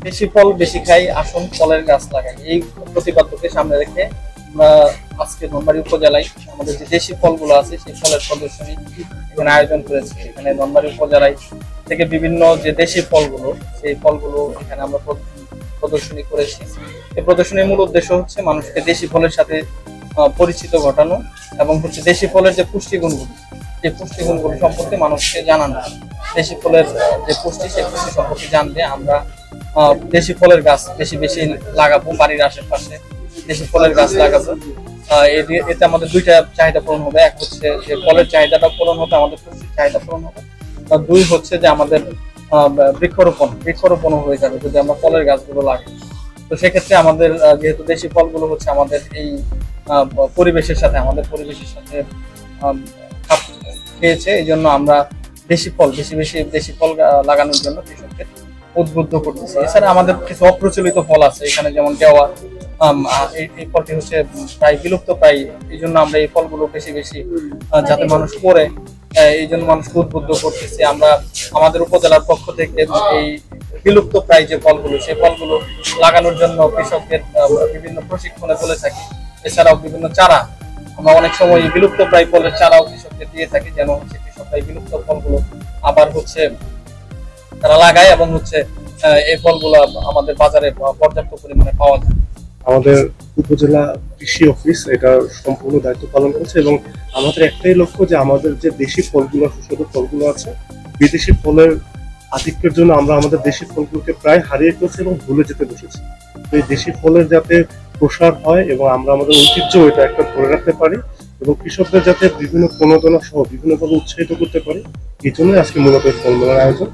বেশি ফল বেশি খাই, আসুন ফলের গাছ লাগাই, এই প্রতিপাদ্যকে সামনে রেখে আমরা আজকে ধনবাড়ী উপজেলায় আমাদের যে দেশি ফলগুলো আছে সেই ফলের প্রদর্শনী এখানে আয়োজন করেছি। এখানে ধনবাড়ী উপজেলায় থেকে বিভিন্ন যে দেশি ফলগুলো সেই ফলগুলো এখানে আমরা প্রদর্শনী করেছি। এই প্রদর্শনীর মূল উদ্দেশ্য হচ্ছে মানুষকে দেশি ফলের সাথে পরিচিত ঘটানো এবং হচ্ছে দেশি ফলের যে পুষ্টিগুণগুলো সেই পুষ্টিগুণগুলো সম্পর্কে মানুষকে জানানো। দেশি ফলের যে পুষ্টি সেই পুষ্টি সম্পর্কে জানলে আমরা দেশি ফলের গাছ বেশি বেশি লাগাবো, বাড়ির আশেপাশে দেশি ফলের গাছ লাগাবো। এতে আমাদের দুইটা চাহিদা পূরণ হবে, এক হচ্ছে যে ফলের চাহিদাটা পূরণ হবে, আমাদের পুষ্টির চাহিদা পূরণ হবে, আর দুই হচ্ছে যে আমাদের বৃক্ষরোপণ হয়ে যাবে যদি আমরা ফলের গাছগুলো লাগাই। তো সেক্ষেত্রে আমাদের যেহেতু দেশি ফলগুলো হচ্ছে আমাদের এই পরিবেশের সাথে খাপ খেয়েছে, এই জন্য আমরা বেশি দেশি ফল লাগানোর জন্য কৃষকদের উদ্বুদ্ধ করতেছি। এছাড়া আমাদের কিছু অপ্রচলিত ফল আছে এখানে, যেমন গেওয়া, এই ফলটি হচ্ছে প্রায় বিলুপ্ত প্রায়, এই জন্য আমরা এই ফলগুলো বেশি যাতে মানুষ করে এই জন্য মানুষকে উদ্বুদ্ধ করতেছি। আমরা আমাদের উপজেলার পক্ষ থেকে এই বিলুপ্ত প্রায় যে ফলগুলো সেই ফলগুলো লাগানোর জন্য কৃষকদের বিভিন্ন প্রশিক্ষণে বলে থাকি। এছাড়াও বিভিন্ন চারা আমরা অনেক সময় বিলুপ্ত প্রায় ফলের চারাও কৃষকদের দিয়ে থাকি, যেন হচ্ছে কৃষকরা এই বিলুপ্ত ফলগুলো আবার হচ্ছে তারা লাগায় এবং হচ্ছে এই ফলগুলো আমাদের বাজারে পর্যাপ্ত পরিমাণে পাওয়া যায়। আমাদের উপজেলা কৃষি অফিস এটা সম্পূর্ণ দায়িত্ব পালন করছে এবং আমাদের একটাই লক্ষ্য যে আমাদের যে দেশি ফলগুলো, সুস্বাদু ফলগুলো আছে, বিদেশি ফলের আধিক্যের জন্য আমরা আমাদের দেশি ফলগুলোকে প্রায় হারিয়ে ফেলছি এবং ভুলে যেতে বসেছি। তো এই দেশি ফলের যাতে প্রসার হয় এবং আমরা আমাদের ঐতিহ্য এটা একটা ধরে রাখতে পারি এবং কৃষকদের যাতে বিভিন্ন প্রণোদনা সহ বিভিন্নভাবে উৎসাহিত করতে পারি, এই জন্যই আজকে মূলত ফল মেলার আয়োজন।